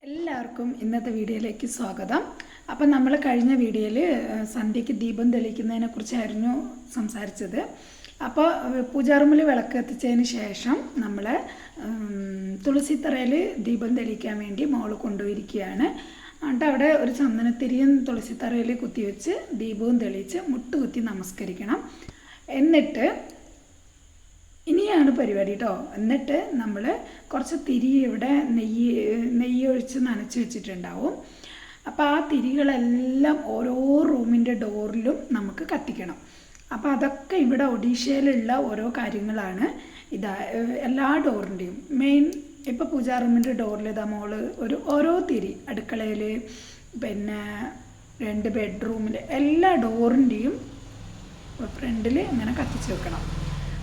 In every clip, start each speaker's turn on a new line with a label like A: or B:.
A: എല്ലാവർക്കും ഇന്നത്തെ വീഡിയോയിലേക്ക് സ്വാഗതം. അപ്പോൾ നമ്മൾ കഴിഞ്ഞ വീഡിയോയിൽ സന്ധ്യയ്ക്ക് ദീപം തെളിയിക്കുന്നതിനെക്കുറിച്ചായിരുന്നു സംസാരിച്ചത്. അപ്പോൾ പൂജാറൂമിൽ വിളക്ക് കത്തിച്ചതിന് ശേഷം നമ്മൾ തുളസിത്തറയിൽ ദീപം തെളിയിക്കാൻ വേണ്ടി മോള് കൊണ്ടുപോയിരിക്കുകയാണ്. എന്നിട്ട് അവിടെ ഒരു ചന്ദനത്തിരിയും തുളസിത്തറയിൽ കുത്തിവെച്ച് ദീപവും തെളിയിച്ച് മുട്ടുകുത്തി നമസ്കരിക്കണം. എന്നിട്ട് ഇനിയാണ് പരിപാടി കേട്ടോ. എന്നിട്ട് നമ്മൾ കുറച്ച് തിരി ഇവിടെ നെയ്യ് ഒഴിച്ച് നനച്ച് വെച്ചിട്ടുണ്ടാവും. അപ്പോൾ ആ തിരികളെല്ലാം ഓരോ റൂമിൻ്റെ ഡോറിലും നമുക്ക് കത്തിക്കണം. അപ്പോൾ അതൊക്കെ ഇവിടെ ഒഡീഷയിലുള്ള ഓരോ കാര്യങ്ങളാണ്. എല്ലാ ഡോറിൻ്റെയും മെയിൻ ഇപ്പോൾ പൂജാ റൂമിൻ്റെ ഡോറിൽ ഇതാ മോള് ഓരോ തിരി, അടുക്കളയിൽ പിന്നെ 2 ബെഡ്റൂമിൽ എല്ലാ ഡോറിൻ്റെയും ഫ്രണ്ടിൽ ഇങ്ങനെ കത്തിച്ച് വെക്കണം.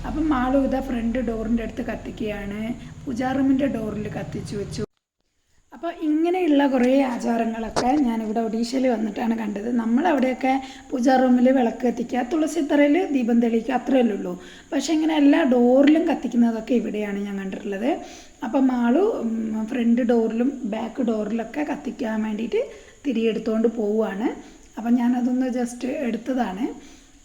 A: അപ്പം മാളും ഇതാ ഫ്രണ്ട് ഡോറിൻ്റെ അടുത്ത് കത്തിക്കുകയാണ്. പൂജാ റൂമിൻ്റെ ഡോറിൽ കത്തിച്ചു വെച്ചു. അപ്പോൾ ഇങ്ങനെയുള്ള കുറേ ആചാരങ്ങളൊക്കെ ഞാനിവിടെ ഒഡീഷയിൽ വന്നിട്ടാണ് കണ്ടത്. നമ്മളവിടെയൊക്കെ പൂജാ റൂമിൽ വിളക്ക് കത്തിക്കുക, തുളസിത്തറയിൽ ദീപം തെളിയിക്കുക, അത്രയല്ലേ ഉള്ളൂ. പക്ഷേ ഇങ്ങനെ എല്ലാ ഡോറിലും കത്തിക്കുന്നതൊക്കെ ഇവിടെയാണ് ഞാൻ കണ്ടിട്ടുള്ളത്. അപ്പോൾ മാളു ഫ്രണ്ട് ഡോറിലും ബാക്ക് ഡോറിലൊക്കെ കത്തിക്കാൻ വേണ്ടിയിട്ട് തിരിയെടുത്തുകൊണ്ട് പോവുകയാണ്. അപ്പം ഞാനതൊന്ന് ജസ്റ്റ് എടുത്തതാണ്.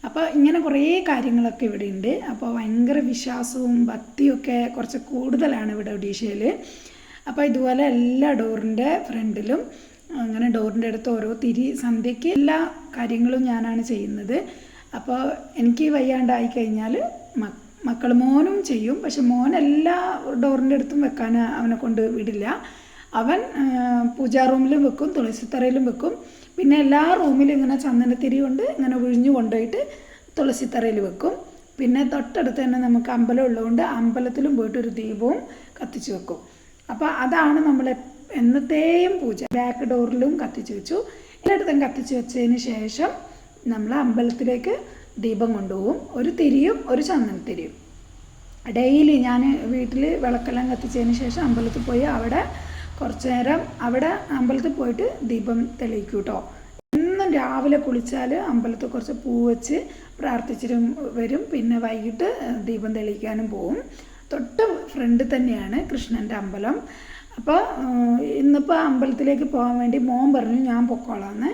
A: അപ്പോൾ ഇങ്ങനെ കുറേ കാര്യങ്ങളൊക്കെ ഇവിടെ ഉണ്ട്. അപ്പോൾ ഭയങ്കര വിശ്വാസവും ഭക്തിയൊക്കെ കുറച്ച് കൂടുതലാണ് ഇവിടെ ഒഡീഷയിൽ. അപ്പോൾ ഇതുപോലെ എല്ലാ ഡോറിൻ്റെ ഫ്രണ്ടിലും അങ്ങനെ ഡോറിൻ്റെ അടുത്ത് ഓരോ തിരി, സന്ധ്യയ്ക്ക് എല്ലാ കാര്യങ്ങളും ഞാനാണ് ചെയ്യുന്നത്. അപ്പോൾ എനിക്ക് വയ്യാണ്ടായി കഴിഞ്ഞാൽ മക്കൾ മോനും ചെയ്യും. പക്ഷെ മോൻ എല്ലാ ഡോറിൻ്റെ അടുത്തും വെക്കാൻ അവനെ കൊണ്ട് വിടില്ല. അവൻ പൂജാ റൂമിലും വെക്കും, തുളസിത്തറയിലും വെക്കും. പിന്നെ എല്ലാ റൂമിലും ഇങ്ങനെ ചന്ദനത്തിരി കൊണ്ട് ഇങ്ങനെ ഒഴിഞ്ഞു കൊണ്ടുപോയിട്ട് തുളസിത്തറയിൽ വെക്കും. പിന്നെ തൊട്ടടുത്ത് തന്നെ നമുക്ക് അമ്പലം ഉള്ളതുകൊണ്ട് അമ്പലത്തിലും പോയിട്ട് ഒരു ദീപവും കത്തിച്ച് വെക്കും. അപ്പോൾ അതാണ് നമ്മൾ എന്നത്തെയും പൂജ. ബാക്ക് ഡോറിലും കത്തിച്ച് വെച്ചു. എല്ലായിടത്തും കത്തിച്ച് വെച്ചതിന് ശേഷം നമ്മൾ അമ്പലത്തിലേക്ക് ദീപം കൊണ്ടുപോകും. ഒരു തിരിയും ഒരു ചന്ദനത്തിരിയും. ഡെയിലി ഞാൻ വീട്ടിൽ വിളക്കെല്ലാം കത്തിച്ചതിന് ശേഷം അമ്പലത്തിൽ പോയി അവിടെ കുറച്ച് നേരം അവിടെ അമ്പലത്തിൽ പോയിട്ട് ദീപം തെളിയിക്കും കേട്ടോ. എന്നും രാവിലെ കുളിച്ചാൽ അമ്പലത്തിൽ കുറച്ച് പൂ വെച്ച് പ്രാർത്ഥിച്ചിട്ടും വരും. പിന്നെ വൈകിട്ട് ദീപം തെളിയിക്കാനും പോവും. തൊട്ട് ഫ്രണ്ട് തന്നെയാണ് കൃഷ്ണൻ്റെ അമ്പലം. അപ്പോൾ ഇന്നിപ്പോൾ അമ്പലത്തിലേക്ക് പോകാൻ വേണ്ടി മോൻ പറഞ്ഞു ഞാൻ പൊക്കോളാന്ന്.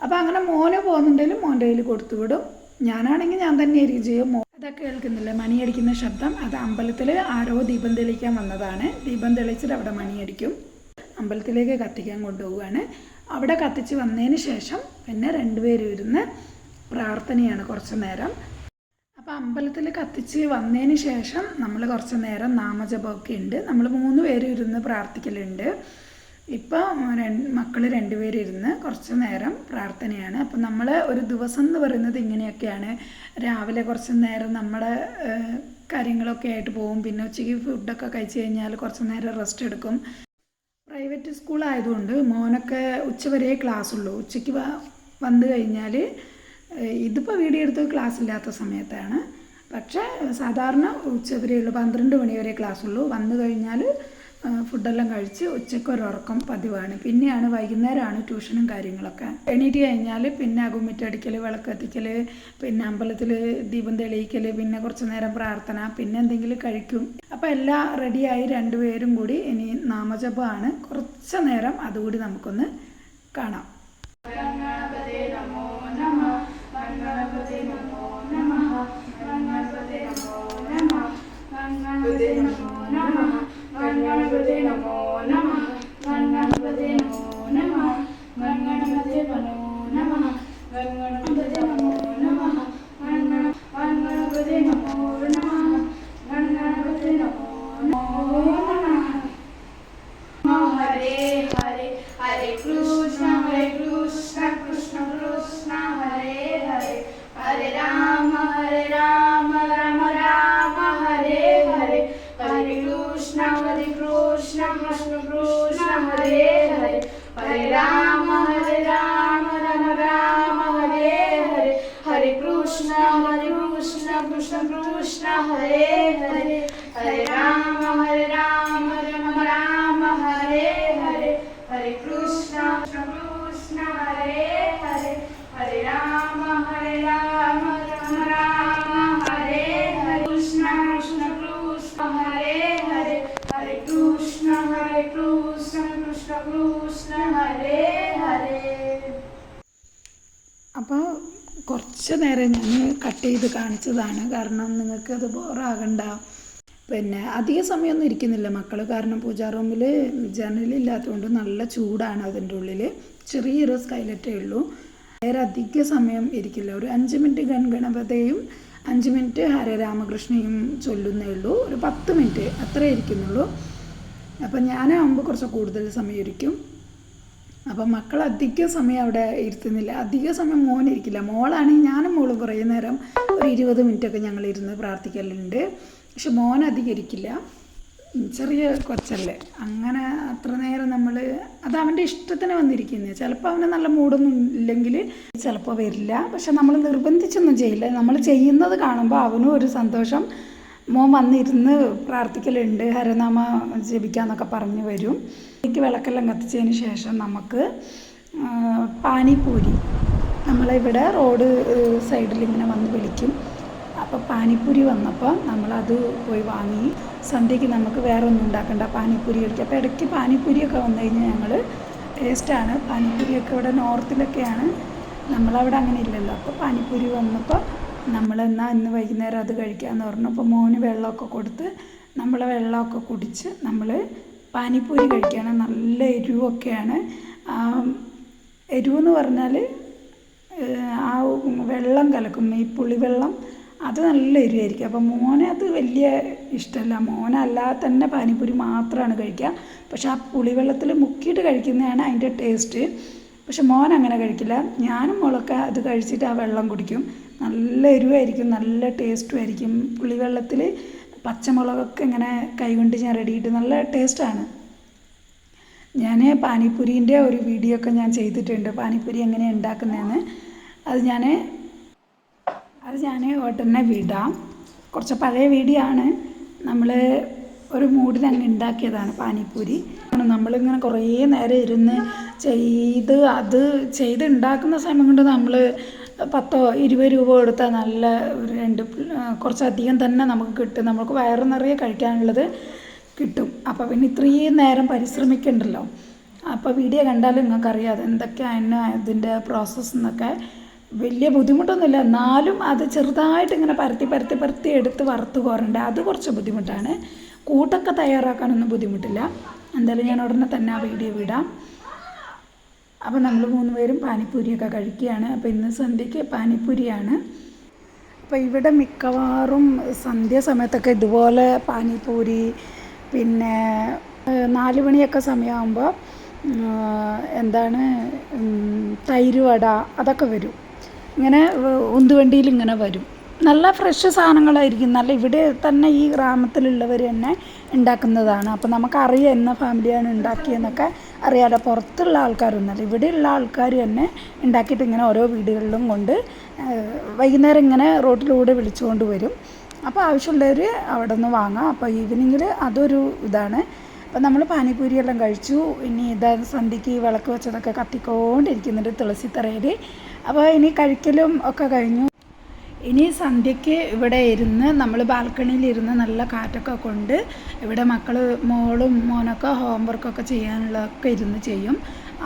A: അപ്പോൾ അങ്ങനെ മോന് പോകുന്നുണ്ടെങ്കിലും മോൻ്റെ കയ്യിൽ കൊടുത്തു വിടും. ഞാനാണെങ്കിൽ ഞാൻ തന്നെ ആയിരിക്കും ചെയ്യും. അതൊക്കെ കേൾക്കുന്നില്ല മണിയടിക്കുന്ന ശബ്ദം. അത് അമ്പലത്തിൽ ആരോ ദീപം തെളിയിക്കാൻ വന്നതാണ്. ദീപം തെളിയിച്ചിട്ട് അവിടെ മണിയടിക്കും. അമ്പലത്തിലേക്ക് കത്തിക്കാൻ കൊണ്ടുപോവുകയാണ്. അവിടെ കത്തിച്ച് വന്നതിന് ശേഷം പിന്നെ 2 പേരും ഇരുന്ന് പ്രാർത്ഥനയാണ് കുറച്ച് നേരം. അപ്പോൾ അമ്പലത്തിൽ കത്തിച്ച് വന്നതിന് ശേഷം നമ്മൾ കുറച്ച് നേരം നാമജപമൊക്കെ ഉണ്ട്. നമ്മൾ 3 പേരും ഇരുന്ന് പ്രാർത്ഥിക്കലുണ്ട്. ഇപ്പോൾ മക്കൾ 2 പേരും ഇരുന്ന് കുറച്ച് നേരം പ്രാർത്ഥനയാണ്. അപ്പോൾ നമ്മൾ ഒരു ദിവസം എന്ന് പറയുന്നത് ഇങ്ങനെയൊക്കെയാണ്. രാവിലെ കുറച്ച് നേരം നമ്മുടെ കാര്യങ്ങളൊക്കെ ആയിട്ട് പോകും. പിന്നെ ഉച്ചയ്ക്ക് ഫുഡൊക്കെ കഴിച്ച് കഴിഞ്ഞാൽ കുറച്ച് നേരം റെസ്റ്റ് എടുക്കും. പ്രൈവറ്റ് സ്കൂളായതുകൊണ്ട് മോനൊക്കെ ഉച്ചവരെ ക്ലാസ് ഉള്ളൂ. ഉച്ചയ്ക്ക് വന്നു കഴിഞ്ഞാൽ ഇതിപ്പോൾ വീഡിയോ എടുത്ത് ക്ലാസ് ഇല്ലാത്ത സമയത്താണ്. പക്ഷേ സാധാരണ ഉച്ചവരെയുള്ളൂ, 12 മണി വരെ ക്ലാസ് ഉള്ളൂ. വന്നു കഴിഞ്ഞാൽ ഫുഡെല്ലാം കഴിച്ച് ഉച്ചയ്ക്ക് ഒരു ഉറക്കം പതിവാണ്. പിന്നെയാണ് വൈകുന്നേരമാണ് ട്യൂഷനും കാര്യങ്ങളൊക്കെ. എണീറ്റ് കഴിഞ്ഞാൽ പിന്നെ അകുമിറ്റടിക്കൽ, വിളക്ക് കത്തിക്കൽ, പിന്നെ അമ്പലത്തിൽ ദീപം തെളിയിക്കൽ, പിന്നെ കുറച്ച് നേരം പ്രാർത്ഥന, പിന്നെ എന്തെങ്കിലും കഴിക്കും. അപ്പോൾ എല്ലാം റെഡിയായി 2 പേരും കൂടി ഇനി നാമജപമാണ്. കുറച്ച് നേരം അതുകൂടി നമുക്കൊന്ന് കാണാം.
B: गणपते नमो नमः गणपते नमो नमः गणपते नमो नमः गणपते नमो नमः गणपते नमो नमः गणपते नमो नमः हरे हरे हरे कृष्ण कृष्ण कृष्ण हरे हरे हरे राम राम राम हरे हरे हरे कृष्ण कृष्ण कृष्ण हरे हरे हरे राम राम राम हरे हरे हरे कृष्ण कृष्ण कृष्ण हरे हरे हरे राम राम राम हरे हरे हरे कृष्ण कृष्ण हरे हरे हरे राम राम राम हरे हरे कृष्ण कृष्ण कृष्ण हरे हरे हरे कृष्ण कृष्ण കൃഷ്ണ ഹരേ ഹരേ.
A: അപ്പോൾ കുറച്ച് നേരം ഞാൻ കട്ട് ചെയ്ത് കാണിച്ചതാണ്, കാരണം നിങ്ങൾക്കത് ബോറാകണ്ട. പിന്നെ അധിക സമയമൊന്നും ഇരിക്കുന്നില്ല മക്കൾ, കാരണം പൂജാ റൂമിൽ ജനലില്ലാത്തതുകൊണ്ട് നല്ല ചൂടാണ്. അതിൻ്റെ ഉള്ളിൽ ചെറിയൊരു സ്കൈലറ്റേ ഉള്ളൂ. വേറെ അധിക സമയം ഇരിക്കില്ല. ഒരു 5 മിനിറ്റ് ഗണപതയും 5 മിനിറ്റ് ഹരേ രാമകൃഷ്ണയും ചൊല്ലുന്നേ ഉള്ളൂ. ഒരു 10 മിനിറ്റ് അത്രേ ഇരിക്കുന്നുള്ളൂ. അപ്പം ഞാനാകുമ്പോൾ കുറച്ച് കൂടുതൽ സമയം ഇരിക്കും. അപ്പം മക്കൾ അധിക സമയം അവിടെ ഇരുത്തുന്നില്ല. അധിക സമയം മോനിരിക്കില്ല. മോളാണെങ്കിൽ ഞാനും മോളും കുറേ നേരം ഒരു 20 മിനിറ്റൊക്കെ ഞങ്ങളിരുന്ന് പ്രാർത്ഥിക്കലുണ്ട്. പക്ഷെ മോൻ അധികം ഇരിക്കില്ല, ചെറിയ കൊച്ചല്ലേ, അങ്ങനെ അത്ര നേരം നമ്മൾ അത് അവൻ്റെ ഇഷ്ടത്തിന് വന്നിരിക്കുന്നത്. ചിലപ്പോൾ അവന് നല്ല മൂടൊന്നും ഇല്ലെങ്കിൽ ചിലപ്പോൾ വരില്ല. പക്ഷെ നമ്മൾ നിർബന്ധിച്ചൊന്നും ചെയ്യില്ല. നമ്മൾ ചെയ്യുന്നത് കാണുമ്പോൾ അവനും ഒരു സന്തോഷം. മോൻ വന്നിരുന്ന് പ്രാർത്ഥിക്കലുണ്ട്, ഹരനാമ ജപിക്കാന്നൊക്കെ പറഞ്ഞു വരും. എനിക്ക് വിളക്കെല്ലാം കത്തിച്ചതിന് ശേഷം നമുക്ക് പാനിപ്പൂരി, നമ്മളിവിടെ റോഡ് സൈഡിൽ ഇങ്ങനെ വന്ന് വിളിക്കും. അപ്പോൾ പാനിപ്പൂരി വന്നപ്പോൾ നമ്മളത് പോയി വാങ്ങി. സന്ധ്യയ്ക്ക് നമുക്ക് വേറെ ഒന്നും ഉണ്ടാക്കണ്ട, പാനിപ്പൂരി കഴിക്കുക. അപ്പോൾ ഇടയ്ക്ക് പാനിപ്പൂരിയൊക്കെ വന്നു കഴിഞ്ഞാൽ ഞങ്ങൾ ടേസ്റ്റാണ്. പാനിപ്പൂരിയൊക്കെ ഇവിടെ നോർത്തിലൊക്കെയാണ്, നമ്മളവിടെ അങ്ങനെ ഇല്ലല്ലോ. അപ്പോൾ പാനിപ്പൂരി വന്നപ്പോൾ നമ്മളെന്നാൽ ഇന്ന് വൈകുന്നേരം അത് കഴിക്കാമെന്ന് പറഞ്ഞു. അപ്പോൾ മോന് വെള്ളമൊക്കെ കൊടുത്ത് നമ്മൾ വെള്ളമൊക്കെ കുടിച്ച് നമ്മൾ പാനിപ്പൂരി കഴിക്കുകയാണ്. നല്ല എരിവൊക്കെയാണ്. എരിവെന്ന് പറഞ്ഞാൽ ആ വെള്ളം കലക്കും, ഈ പുളിവെള്ളം, അത് നല്ല എരിവായിരിക്കും. അപ്പം മോനെ അത് വലിയ ഇഷ്ടമല്ല. മോനല്ലാതെ തന്നെ പാനിപ്പൂരി മാത്രമാണ് കഴിക്കുക. പക്ഷെ ആ പുളിവെള്ളത്തിൽ മുക്കിയിട്ട് കഴിക്കുന്നതാണ് അതിൻ്റെ ടേസ്റ്റ്. പക്ഷെ മോൻ അങ്ങനെ കഴിക്കില്ല. ഞാനും മോളൊക്കെ അത് കഴിച്ചിട്ട് ആ വെള്ളം കുടിക്കും. നല്ല എരിവായിരിക്കും, നല്ല ടേസ്റ്റും ആയിരിക്കും. പുളിവെള്ളത്തിൽ പച്ചമുളകൊക്കെ ഇങ്ങനെ കൈകൊണ്ട് ഞാൻ റെഡിയിട്ട് നല്ല ടേസ്റ്റാണ്. ഞാൻ പാനിപ്പൂരീൻ്റെ ഒരു വീഡിയോ ഒക്കെ ഞാൻ ചെയ്തിട്ടുണ്ട്, പാനിപ്പൂരി എങ്ങനെയാണ് ഉണ്ടാക്കുന്നതെന്ന്. അത് ഞാൻ ഉടനെ വിടാം. കുറച്ച് പഴയ വീഡിയോ ആണ്. നമ്മൾ ഒരു മൂഡിൽ അങ്ങ് ഉണ്ടാക്കിയതാണ് പാനിപ്പൂരി. നമ്മളിങ്ങനെ കുറേ നേരം ഇരുന്ന് അത് ഉണ്ടാക്കുന്ന സമയം കൊണ്ട് നമ്മൾ 10-20 രൂപ കൊടുത്താൽ നല്ല കുറച്ചധികം തന്നെ നമുക്ക് കിട്ടും. നമുക്ക് വയറ് നിറയെ കഴിക്കാനുള്ളത് കിട്ടും. അപ്പോൾ പിന്നെ ഇത്രയും നേരം പരിശ്രമിക്കണ്ടല്ലോ. അപ്പോൾ വീഡിയോ കണ്ടാലും നിങ്ങൾക്കറിയാം എന്തൊക്കെയാണ് ഇതിൻ്റെ പ്രോസസ്സ് എന്നൊക്കെ. വലിയ ബുദ്ധിമുട്ടൊന്നുമില്ല, എന്നാലും അത് ചെറുതായിട്ട് ഇങ്ങനെ പരത്തി എടുത്ത് വറുത്ത് കോരണ്ടേ, അത് കുറച്ച് ബുദ്ധിമുട്ടാണ്. കൂട്ടൊക്കെ തയ്യാറാക്കാനൊന്നും ബുദ്ധിമുട്ടില്ല. എന്തായാലും ഞാൻ ഉടനെ തന്നെ ആ വീഡിയോ വിടാം. അപ്പോൾ നമ്മൾ 3 പേരും പാനിപ്പൂരിയൊക്കെ കഴിക്കുകയാണ്. അപ്പോൾ ഇന്ന് സന്ധ്യയ്ക്ക് പാനിപ്പൂരിയാണ്. അപ്പോൾ ഇവിടെ മിക്കവാറും സന്ധ്യ സമയത്തൊക്കെ ഇതുപോലെ പാനിപ്പൂരി, പിന്നെ 4 മണിയൊക്കെ സമയമാകുമ്പോൾ തൈര് വട അതൊക്കെ വരും. ഇങ്ങനെ ഉന്തുവണ്ടിയിൽ ഇങ്ങനെ വരും. നല്ല ഫ്രഷ് സാധനങ്ങളായിരിക്കും. നല്ല ഇവിടെ തന്നെ ഈ ഗ്രാമത്തിലുള്ളവർ തന്നെ ഉണ്ടാക്കുന്നതാണ്. അപ്പോൾ നമുക്കറിയാം എന്ന ഫാമിലിയാണ് ഉണ്ടാക്കിയെന്നൊക്കെ അറിയാമല്ലോ. പുറത്തുള്ള ആൾക്കാരൊന്നുമല്ല, ഇവിടെയുള്ള ആൾക്കാർ തന്നെ ഉണ്ടാക്കിയിട്ട് ഇങ്ങനെ ഓരോ വീടുകളിലും കൊണ്ട് വൈകുന്നേരം ഇങ്ങനെ റോട്ടിലൂടെ വിളിച്ചുകൊണ്ട് വരും. അപ്പോൾ ആവശ്യമുള്ളവർ അവിടെ നിന്ന് വാങ്ങാം. അപ്പോൾ ഈവനിങ്ങിൽ അതൊരു ഇതാണ്. അപ്പോൾ നമ്മൾ പാനിപ്പൂരിയെല്ലാം കഴിച്ചു. ഇനി സന്ധ്യയ്ക്ക് വിളക്ക് വെച്ചതൊക്കെ കത്തിക്കൊണ്ടിരിക്കുന്നുണ്ട് തുളസിത്തറയിൽ. അപ്പോൾ ഇനി കഴിക്കലും ഒക്കെ കഴിഞ്ഞു. ഇനി സന്ധ്യയ്ക്ക് ഇവിടെ ഇരുന്ന് നമ്മൾ ബാൽക്കണിയിലിരുന്ന് നല്ല കാറ്റൊക്കെ കൊണ്ട് ഇവിടെ മോളും മോനൊക്കെ ഹോംവർക്കൊക്കെ ചെയ്യാനുള്ളതൊക്കെ ഇരുന്ന് ചെയ്യും.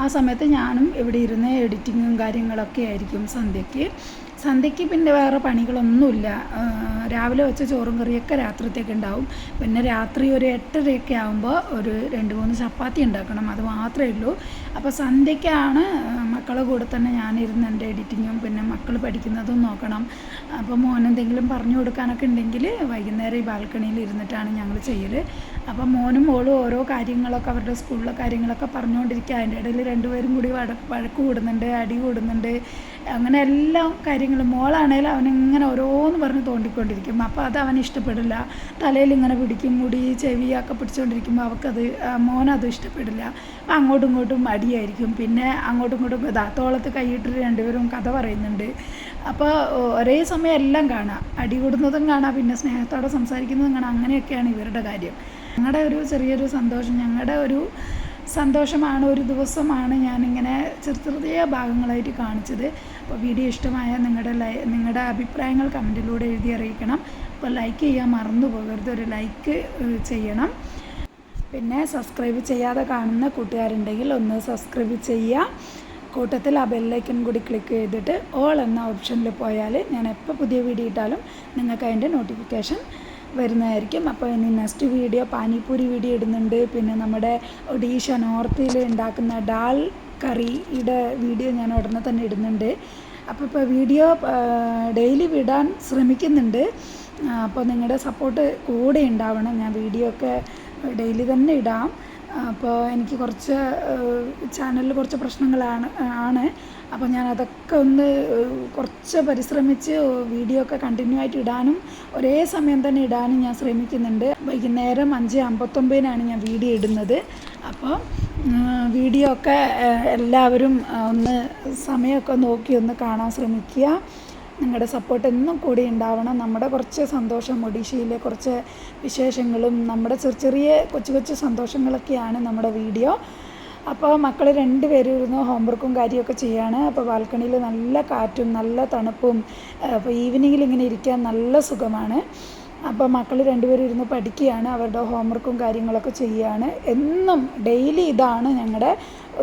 A: ആ സമയത്ത് ഞാനും ഇവിടെ ഇരുന്ന് എഡിറ്റിങ്ങും കാര്യങ്ങളൊക്കെ ആയിരിക്കും സന്ധ്യയ്ക്ക് പിന്നെ വേറെ പണികളൊന്നുമില്ല. രാവിലെ വെച്ച ചോറും കറിയൊക്കെ രാത്രിത്തേക്ക് ഉണ്ടാവും. പിന്നെ രാത്രി ഒരു 8:30 ആകുമ്പോൾ ഒരു 2-3 ചപ്പാത്തി ഉണ്ടാക്കണം, അത് മാത്രമേ ഉള്ളൂ. അപ്പോൾ സന്ധ്യയ്ക്കാണ് മക്കളെ കൂടെ തന്നെ ഞാനിരുന്ന് എൻ്റെ എഡിറ്റിങ്ങും പിന്നെ മക്കൾ പഠിക്കുന്നതും നോക്കണം. അപ്പോൾ മോനെന്തെങ്കിലും പറഞ്ഞു കൊടുക്കാനൊക്കെ ഉണ്ടെങ്കിൽ വൈകുന്നേരം ഈ ബാൽക്കണിയിൽ ഇരുന്നിട്ടാണ് ഞങ്ങൾ ചെയ്യൽ. അപ്പം മോനും മോളും ഓരോ കാര്യങ്ങളൊക്കെ അവരുടെ സ്കൂളിലെ കാര്യങ്ങളൊക്കെ പറഞ്ഞുകൊണ്ടിരിക്കുക. അതിൻ്റെ ഇടയിൽ 2 പേരും കൂടി വഴക്ക് കൂടുന്നുണ്ട്, അടി കൂടുന്നുണ്ട്. അങ്ങനെ എല്ലാ കാര്യങ്ങളും. മോളാണേലും അവനിങ്ങനെ ഓരോന്ന് പറഞ്ഞ് തോണ്ടിക്കൊണ്ടിരിക്കും. അപ്പോൾ അത് അവന് ഇഷ്ടപ്പെടില്ല. തലയിൽ ഇങ്ങനെ പിടിക്കും, മുടി ചെവിയൊക്കെ പിടിച്ചുകൊണ്ടിരിക്കുമ്പോൾ മോനത് ഇഷ്ടപ്പെടില്ല. അപ്പം അങ്ങോട്ടും ഇങ്ങോട്ടും അടിയായിരിക്കും. പിന്നെ അങ്ങോട്ടും ഇങ്ങോട്ടും തോളത്ത് കൈയിട്ടിട്ട് 2 പേരും കഥ പറയുന്നുണ്ട്. അപ്പോൾ ഒരേ സമയം എല്ലാം കാണാം, അടി കൂടുന്നതും കാണാം, പിന്നെ സ്നേഹത്തോടെ സംസാരിക്കുന്നതും കാണാം. അങ്ങനെയൊക്കെയാണ് ഇവരുടെ കാര്യം. ഞങ്ങളുടെ ഒരു ചെറിയൊരു സന്തോഷം, ഞങ്ങളുടെ ഒരു സന്തോഷമാണ്, ഒരു ദിവസമാണ് ഞാനിങ്ങനെ ചെറിയ ഭാഗങ്ങളായിട്ട് കാണിച്ചത്. അപ്പോൾ വീഡിയോ ഇഷ്ടമായ നിങ്ങളുടെ അഭിപ്രായങ്ങൾ കമൻറ്റിലൂടെ എഴുതി അറിയിക്കണം. അപ്പോൾ ലൈക്ക് ചെയ്യാൻ മറന്നു പോകരുത്, ഒരു ലൈക്ക് ചെയ്യണം. പിന്നെ സബ്സ്ക്രൈബ് ചെയ്യാതെ കാണുന്ന കൂട്ടുകാരുണ്ടെങ്കിൽ ഒന്ന് സബ്സ്ക്രൈബ് ചെയ്യുക. കൂട്ടത്തിൽ ആ ബെല്ലൈക്കൺ കൂടി ക്ലിക്ക് ചെയ്തിട്ട് ഓൾ എന്ന ഓപ്ഷനിൽ പോയാൽ ഞാൻ എപ്പോൾ പുതിയ വീഡിയോ ഇട്ടാലും നിങ്ങൾക്ക് അതിൻ്റെ നോട്ടിഫിക്കേഷൻ വരുന്നതായിരിക്കും. അപ്പോൾ ഇനി നെക്സ്റ്റ് വീഡിയോ പാനിപ്പൂരി വീഡിയോ ഇടുന്നുണ്ട്. പിന്നെ നമ്മുടെ ഒഡീഷ നോർത്തിൽ ഉണ്ടാക്കുന്ന ഡാൽ കറിയുടെ വീഡിയോ ഞാൻ ഉടനെ തന്നെ ഇടുന്നുണ്ട്. അപ്പോൾ വീഡിയോ ഡെയിലി വിടാൻ ശ്രമിക്കുന്നുണ്ട്. അപ്പോൾ നിങ്ങളുടെ സപ്പോർട്ട് കൂടെ ഉണ്ടാവണം. ഞാൻ വീഡിയോ ഒക്കെ ഡെയിലി തന്നെ ഇടാം. അപ്പോൾ എനിക്ക് കുറച്ച് ചാനലിൽ കുറച്ച് പ്രശ്നങ്ങളാണ്. അപ്പോൾ ഞാൻ അതൊക്കെ ഒന്ന് കുറച്ച് പരിശ്രമിച്ച് വീഡിയോ ഒക്കെ കണ്ടിന്യൂ ആയിട്ട് ഇടാനും ഒരേ സമയം തന്നെ ഇടാനും ഞാൻ ശ്രമിക്കുന്നുണ്ട്. വൈകുന്നേരം 5:59 ഞാൻ വീഡിയോ ഇടുന്നത്. അപ്പോൾ വീഡിയോ ഒക്കെ എല്ലാവരും ഒന്ന് സമയമൊക്കെ നോക്കി ഒന്ന് കാണാൻ ശ്രമിക്കുക. നിങ്ങളുടെ സപ്പോർട്ട് എന്നും കൂടി ഉണ്ടാവണം. നമ്മുടെ കുറച്ച് സന്തോഷം, ഒഡീഷയിലെ കുറച്ച് വിശേഷങ്ങളും നമ്മുടെ ചെറിയ കൊച്ചു സന്തോഷങ്ങളൊക്കെയാണ് നമ്മുടെ വീഡിയോ. അപ്പോൾ മക്കൾ 2 പേരും ഇരുന്ന് ഹോംവർക്കും കാര്യമൊക്കെ ചെയ്യാണ്. അപ്പോൾ ബാൽക്കണിയിൽ നല്ല കാറ്റും നല്ല തണുപ്പും. അപ്പോൾ ഈവനിങ്ങിൽ ഇങ്ങനെ ഇരിക്കാൻ നല്ല സുഖമാണ്. അപ്പോൾ മക്കൾ 2 പേരും ഇരുന്ന് പഠിക്കുകയാണ്. അവരുടെ ഹോംവർക്കും കാര്യങ്ങളൊക്കെ ചെയ്യുകയാണ്. എന്നും ഡെയിലി ഇതാണ് ഞങ്ങളുടെ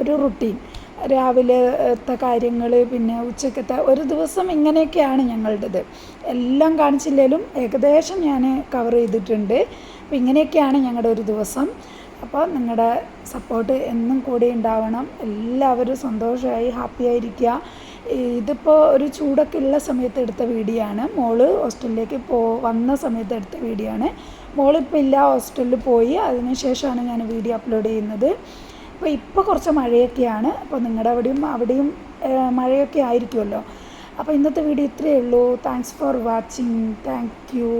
A: ഒരു റുട്ടീൻ. രാവിലത്തെ കാര്യങ്ങൾ, പിന്നെ ഉച്ചക്കത്തെ ഒരു ദിവസം ഇങ്ങനെയൊക്കെയാണ് ഞങ്ങളുടേത്. എല്ലാം കാണിച്ചില്ലെങ്കിലും ഏകദേശം ഞാൻ കവർ ചെയ്തിട്ടുണ്ട്. അപ്പോൾ ഇങ്ങനെയൊക്കെയാണ് ഞങ്ങളുടെ ഒരു ദിവസം. അപ്പോൾ നിങ്ങളുടെ സപ്പോർട്ട് എന്നും കൂടെ ഉണ്ടാവണം. എല്ലാവരും സന്തോഷമായി ഹാപ്പി ആയിരിക്കുക. ഇതിപ്പോൾ ഒരു ചൂടൊക്കെ ഉള്ള സമയത്ത് എടുത്ത വീഡിയോ ആണ്. മോള് ഹോസ്റ്റലിലേക്ക് വന്ന സമയത്ത് എടുത്ത വീഡിയോ ആണ്. മോളിപ്പോൾ ഇല്ല, ഹോസ്റ്റലിൽ പോയി. അതിന് ശേഷമാണ് ഞാൻ വീഡിയോ അപ്ലോഡ് ചെയ്യുന്നത്. ഇപ്പോൾ കുറച്ച് മഴയൊക്കെയാണ്. അപ്പോൾ നിങ്ങളുടെ അവിടെയും മഴയൊക്കെ ആയിരിക്കുമല്ലോ. അപ്പോൾ ഇന്നത്തെ വീഡിയോ ഇത്രയേ ഉള്ളൂ. Thanks for watching. Thank you.